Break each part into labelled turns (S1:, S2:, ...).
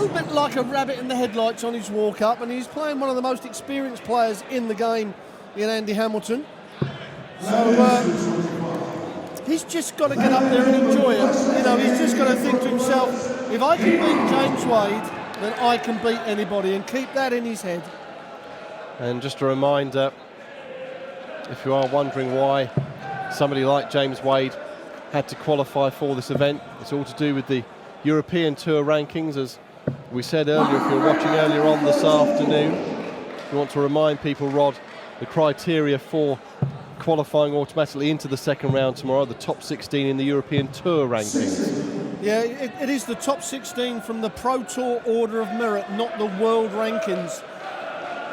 S1: little bit like a rabbit in the headlights on his walk-up, and he's playing one of the most experienced players in the game in Andy Hamilton. So he's just got to get up there and enjoy it. You know, he's just got to think to himself, if I can beat James Wade, then I can beat anybody, and keep that in his head.
S2: And just a reminder, if you are wondering why somebody like James Wade had to qualify for this event, it's all to do with the European Tour rankings. As we said earlier, if you're watching earlier on this afternoon, we want to remind people, Rod, the criteria for qualifying automatically into the second round tomorrow, the top 16 in the European Tour rankings.
S1: Yeah, it is the top 16 from the Pro Tour Order of Merit, not the world rankings.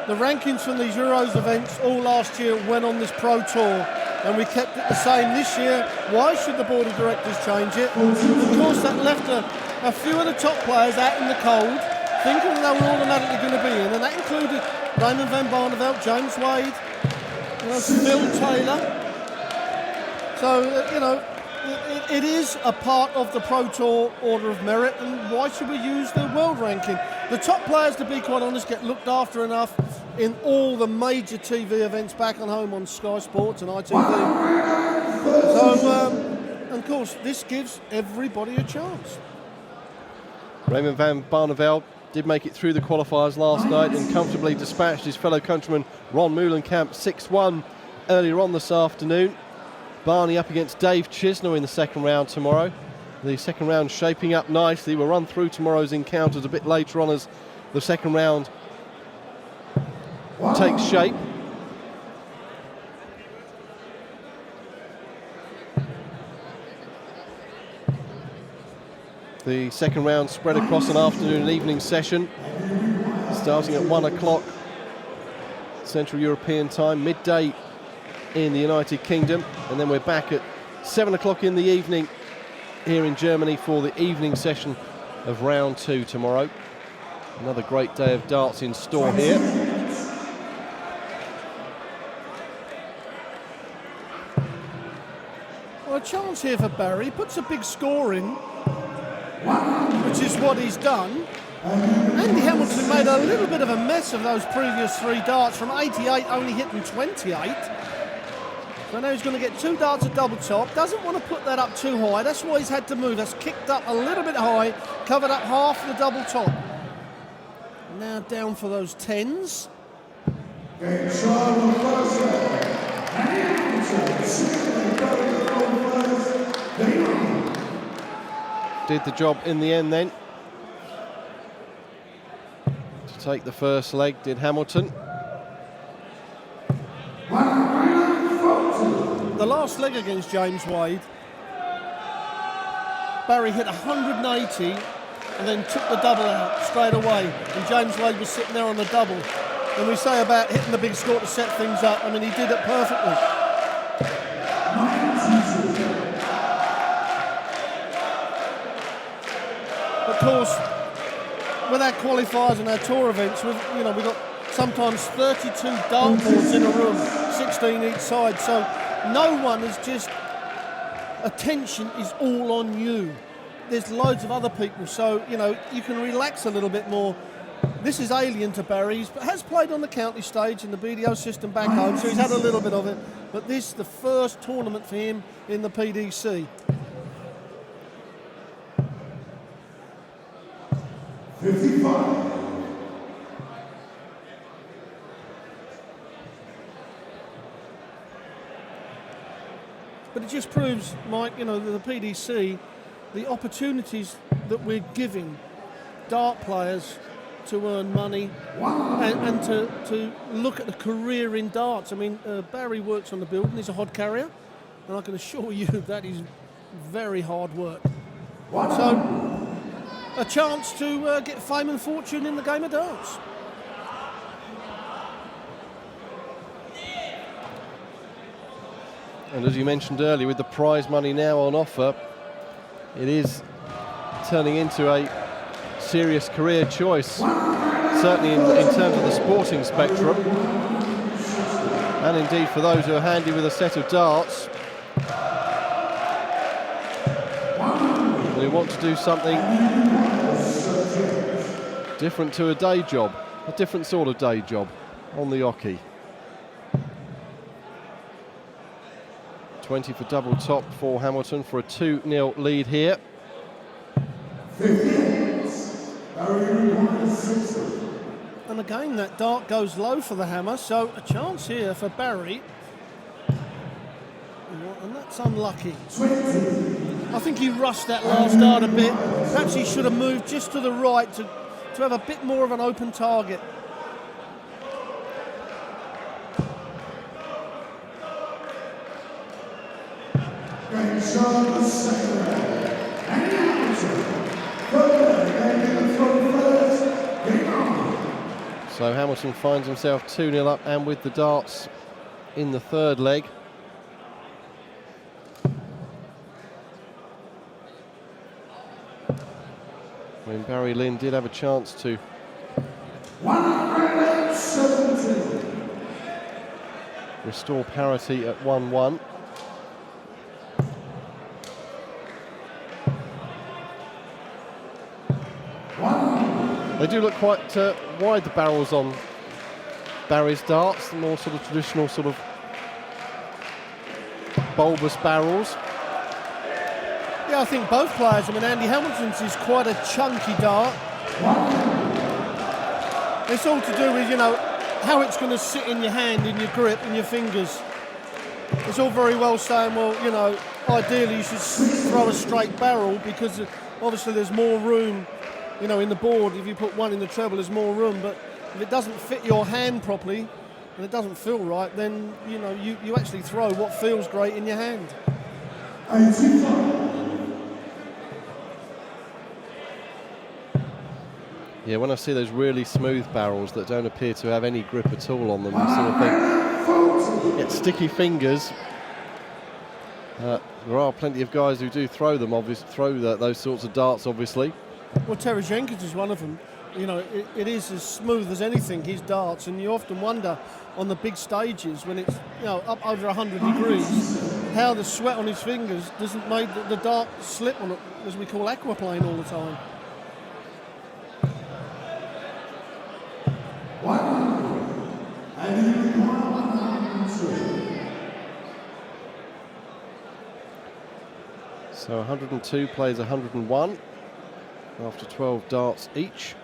S1: The rankings from these Euros events all last year went on this Pro Tour, and we kept it the same this year. Why should the board of directors change it? Of course, that left a few of the top players out in the cold, thinking they were automatically going to be in, and that included Raymond van Barneveld, James Wade, Phil Taylor. So, you know, it is a part of the Pro Tour Order of Merit, and why should we use the world ranking? The top players, to be quite honest, get looked after enough in all the major TV events back on home on Sky Sports and ITV. So, of course, this gives everybody a chance.
S2: Raymond van Barneveld did make it through the qualifiers last night and comfortably dispatched his fellow countryman Ron Meulenkamp 6-1 earlier on this afternoon. Barney up against Dave Chisnell in the second round tomorrow. The second round shaping up nicely. We'll run through tomorrow's encounters a bit later on as the second round takes shape. The second round spread across an afternoon and evening session, starting at 1 o'clock Central European time, midday in the United Kingdom, and then we're back at 7 o'clock in the evening here in Germany for the evening session of round 2 tomorrow. Another great day of darts in store here.
S1: Well, a chance here for Barry. He puts a big score in, which is what he's done. Andy Hamilton made a little bit of a mess of those previous 3 darts, from 88 only hitting 28. So now he's going to get 2 darts at double top. Doesn't want to put that up too high. That's why he's had to move. That's kicked up a little bit high, covered up half the double top. Now down for those 10s.
S2: Did the job in the end then. To take the first leg, did Hamilton.
S1: The last leg against James Wade, Barry hit 180 and then took the double out straight away, and James Wade was sitting there on the double. And we say about hitting the big score to set things up, I mean, he did it perfectly. Of course, with our qualifiers and our tour events, we've got sometimes 32 dartboards in a room, 16 each side, so no one is just, attention is all on you. There's loads of other people, so, you know, you can relax a little bit more. This is alien to Barry, but has played on the county stage in the BDO system back home, so he's had a little bit of it, but this is the first tournament for him in the PDC.
S3: 55.
S1: But it just proves, Mike, you know, the PDC, the opportunities that we're giving dart players to earn money and to look at a career in darts. I mean, Barry works on the building, he's a hod carrier, and I can assure you that is very hard work. So, a chance to get fame and fortune in the game of darts.
S2: And as you mentioned earlier, with the prize money now on offer, it is turning into a serious career choice, certainly in terms of the sporting spectrum, and indeed for those who are handy with a set of darts. They want to do something Different to a day job, a different sort of day job on the oche. 20 for double top for Hamilton for a 2-0 lead here.
S3: 58.
S1: And again, that dart goes low for the hammer, so a chance here for Barry. And that's unlucky.
S3: 20.
S1: I think he rushed that last dart a bit. Perhaps he should have moved just to the right to have a bit more of an open target.
S3: Game shot the second round. And Hamilton. Third first. Game on.
S2: So Hamilton finds himself 2-0 up and with the darts in the third leg. When Barry Lynn did have a chance to
S3: 170.
S2: restore parity at 1-1. They do look quite wide, the barrels on Barry's darts, the more sort of traditional sort of bulbous barrels.
S1: Yeah, I think both players. I mean, Andy Hamilton's is quite a chunky dart. It's all to do with, you know, how it's going to sit in your hand, in your grip, in your fingers. It's all very well saying, well, you know, ideally you should throw a straight barrel because obviously there's more room, you know, in the board. If you put one in the treble, there's more room. But if it doesn't fit your hand properly and it doesn't feel right, then, you know, you actually throw what feels great in your hand.
S3: 85.
S2: Yeah, when I see those really smooth barrels that don't appear to have any grip at all on them, you sort of think, get sticky fingers. There are plenty of guys who do throw them, those sorts of darts, obviously.
S1: Well, Terry Jenkins is one of them. You know, it is as smooth as anything, his darts, and you often wonder on the big stages when it's, you know, up over 100 degrees, how the sweat on his fingers doesn't make the dart slip on it, as we call aquaplane all the time.
S3: 100. And you require 103.
S2: So 102 plays 101 after 12 darts each.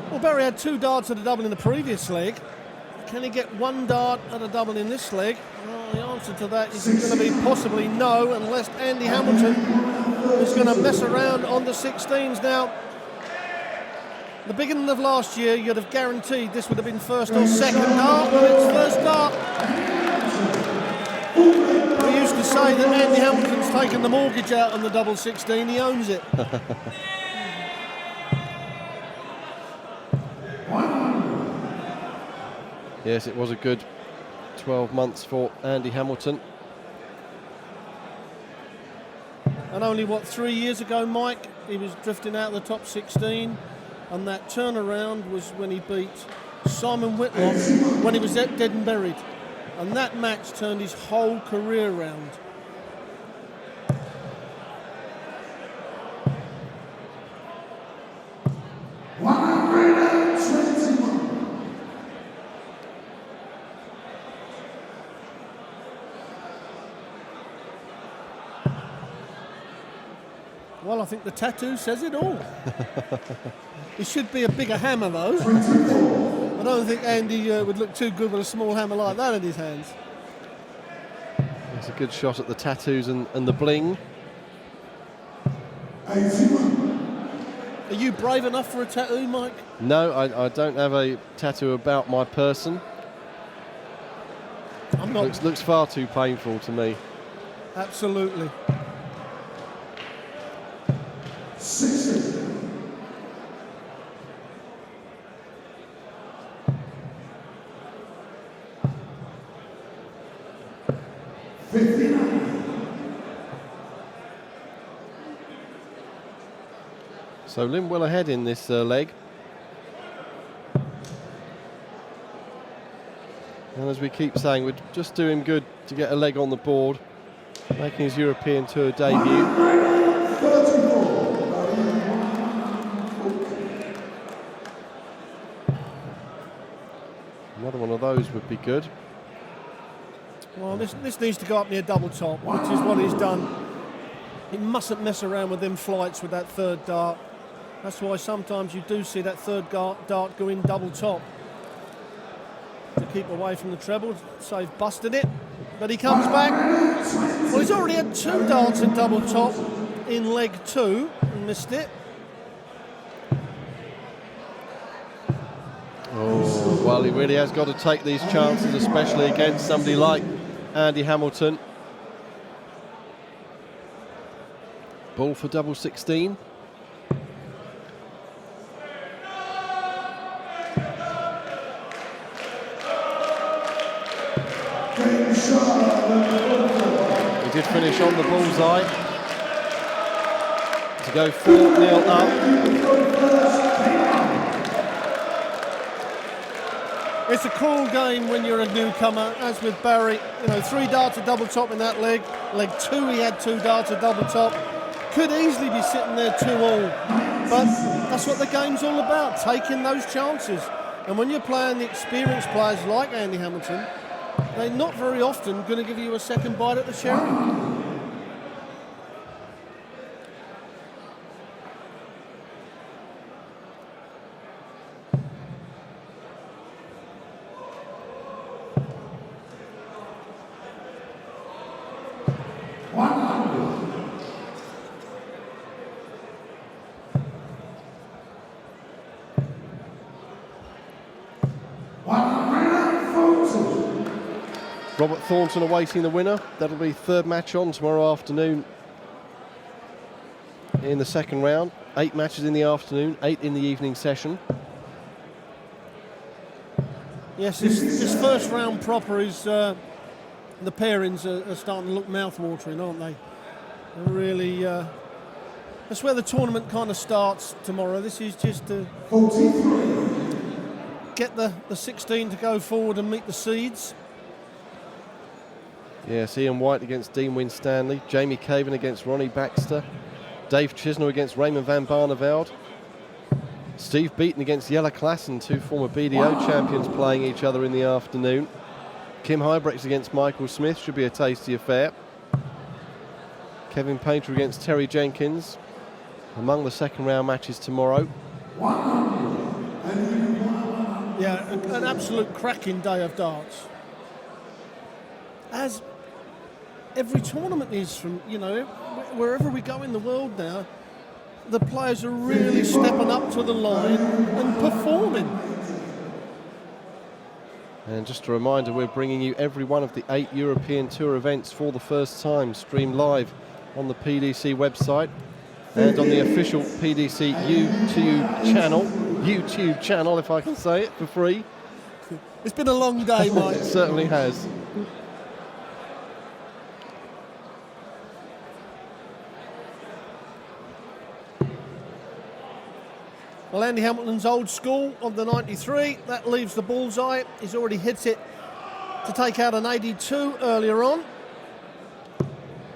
S1: Well, Barry had 2 darts at a double in the previous leg. Can he get 1 dart at a double in this leg? Well, the answer to that is going to be possibly no, unless Andy Hamilton is going to mess around on the 16s. Now, the beginning of last year, you'd have guaranteed this would have been first or second dart. Well, it's first dart. We used to say that Andy Hamilton's taken the mortgage out on the double 16. He owns it.
S2: Yes, it was a good 12 months for Andy Hamilton.
S1: And only, 3 years ago, Mike, he was drifting out of the top 16. And that turnaround was when he beat Simon Whitlock when he was dead and buried. And that match turned his whole career round. Well, I think the tattoo says it all. It should be a bigger hammer, though. I don't think Andy would look too good with a small hammer like that in his hands.
S2: It's a good shot at the tattoos and the bling.
S3: 81.
S1: Are you brave enough for a tattoo, Mike?
S2: No, I don't have a tattoo about my person.
S1: I'm not.
S2: Looks far too painful to me.
S1: Absolutely.
S3: 60.
S2: So Lynn well ahead in this leg. And as we keep saying, would just do him good to get a leg on the board, making his European Tour debut.
S3: 34.
S2: Another one of those would be good.
S1: Well, this needs to go up near double top, which is what he's done. He mustn't mess around with them flights with that third dart. That's why sometimes you do see that third dart go in double top. To keep away from the treble, save busted it. But he comes back. Well, he's already had 2 darts in double top in leg 2 and missed it.
S2: Oh, well, he really has got to take these chances, especially against somebody like Andy Hamilton. Ball for double 16. He did finish on the bullseye to go 4-0 up.
S1: It's a cool game when you're a newcomer, as with Barry. You know, 3 darts of double top in that leg. Leg 2, he had 2 darts of double top. Could easily be sitting there 2-all. But that's what the game's all about, taking those chances. And when you're playing the experienced players like Andy Hamilton, they're not very often going to give you a second bite at the cherry.
S2: Robert Thornton awaiting the winner. That'll be 3rd match on tomorrow afternoon in the 2nd round. 8 matches in the afternoon, 8 in the evening session.
S1: Yes, this first round proper is the pairings are starting to look mouth-watering, aren't they? They're really, that's where the tournament kind of starts tomorrow. This is just to get the 16 to go forward and meet the seeds.
S2: Yes, Ian White against Dean Winstanley, Jamie Caven against Ronnie Baxter, Dave Chisnell against Raymond van Barneveld, Steve Beaton against Jelle Klassen, 2 former BDO champions playing each other in the afternoon. Kim Huybrechts against Michael Smith, should be a tasty affair. Kevin Painter against Terry Jenkins, among the 2nd round matches tomorrow.
S1: Yeah, an absolute cracking day of darts. As every tournament is, from, you know, wherever we go in the world now, the players are really stepping up to the line and performing.
S2: And just a reminder, we're bringing you every one of the 8 European Tour events for the first time, streamed live on the PDC website and on the official PDC YouTube channel, if I can say it, for free.
S1: It's been a long day, Mike.
S2: It certainly has.
S1: Well, Andy Hamilton's old school on the 93. That leaves the bullseye. He's already hit it to take out an 82 earlier on.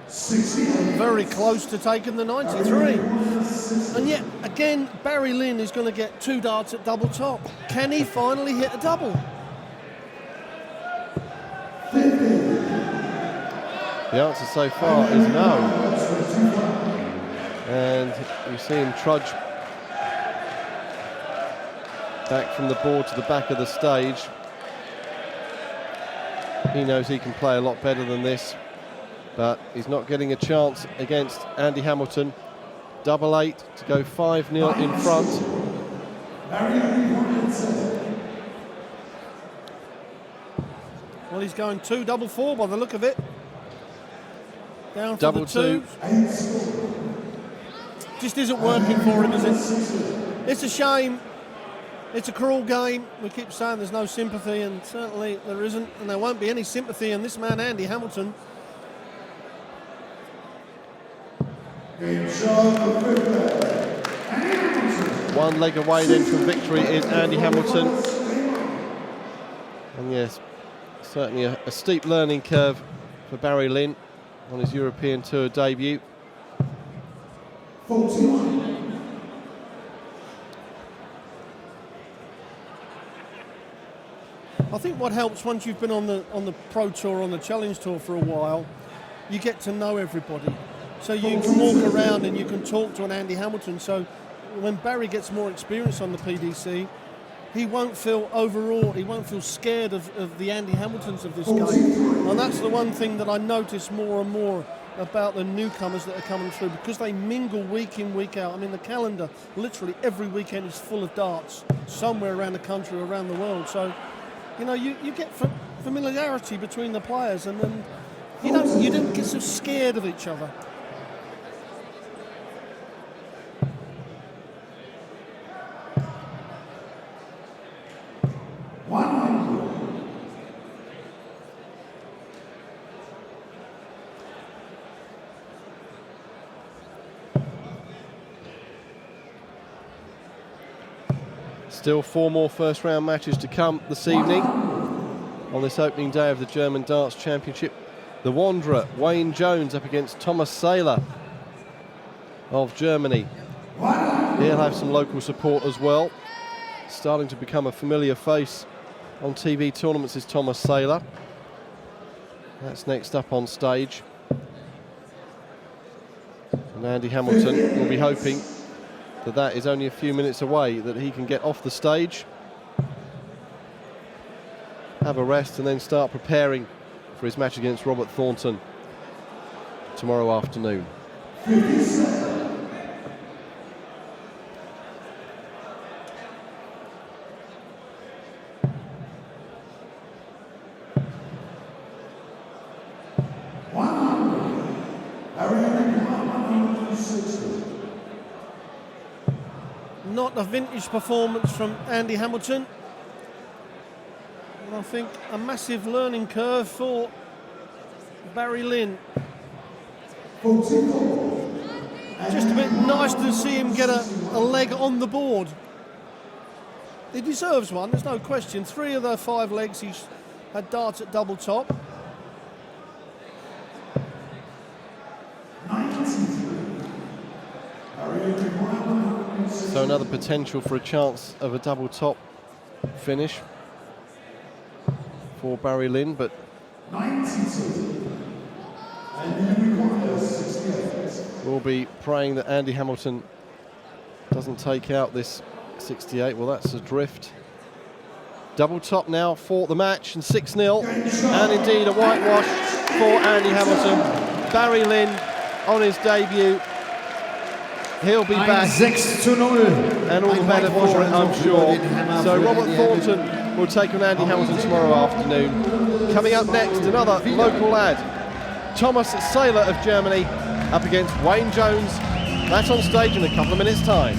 S1: Very close to taking the 93. And yet, again, Barry Lynn is going to get 2 darts at double top. Can he finally hit a double?
S2: The answer so far is no. And you see him trudge back from the board to the back of the stage. He knows he can play a lot better than this, but he's not getting a chance against Andy Hamilton. 8-8 to go 5-0 in front.
S1: Well, he's going 2-4 by the look of it. Down for
S2: Double
S1: the 2. Just isn't working for him, is it? It's a shame. It's a cruel game. We keep saying there's no sympathy, and certainly there isn't, and there won't be any sympathy in this man, Andy Hamilton.
S2: One leg away then from victory is Andy Hamilton. And yes, Certainly a steep learning curve for Barry Lynn on his European Tour debut.
S3: 41.
S1: I think what helps once you've been on the Pro Tour, on the Challenge Tour for a while, you get to know everybody. So you can walk around and you can talk to an Andy Hamilton. So when Barry gets more experience on the PDC, he won't feel overawed, he won't feel scared of the Andy Hamiltons of this game. And that's the one thing that I notice more and more about the newcomers that are coming through, because they mingle week in, week out. I mean, the calendar, literally every weekend is full of darts, somewhere around the country, around the world. So, you know, you get familiarity between the players, and then you don't get so scared of each other.
S2: Still 4 more first round matches to come this evening on this opening day of the German Darts Championship. The Wanderer, Wayne Jones, up against Thomas Saylor of Germany. He'll have some local support as well. Starting to become a familiar face on TV tournaments is Thomas Saylor. That's next up on stage. And Andy Hamilton will be hoping that is only a few minutes away, that he can get off the stage, have a rest, and then start preparing for his match against Robert Thornton tomorrow afternoon.
S3: 57.
S1: Not a vintage performance from Andy Hamilton. And I think a massive learning curve for Barry Lynn.
S3: 44.
S1: Just a bit nice to see him get a leg on the board. He deserves one, there's no question. 3 of the 5 legs he's had darts at double top.
S3: 93.
S2: So another potential for a chance of a double top finish for Barry Lynn, but
S3: 92. And he requires 68.
S2: we'll be praying that Andy Hamilton doesn't take out this 68. Well, that's adrift. Double top now for the match, and 6-0, and indeed a whitewash for Andy Hamilton. Barry Lynn on his debut. He'll be back,
S4: 6-0.
S2: and all the better for it, I'm sure. So Robert Thornton will take on Andy Hamilton tomorrow afternoon. Coming up next, another local lad, Thomas Saylor of Germany, up against Wayne Jones. That's on stage in a couple of minutes' time.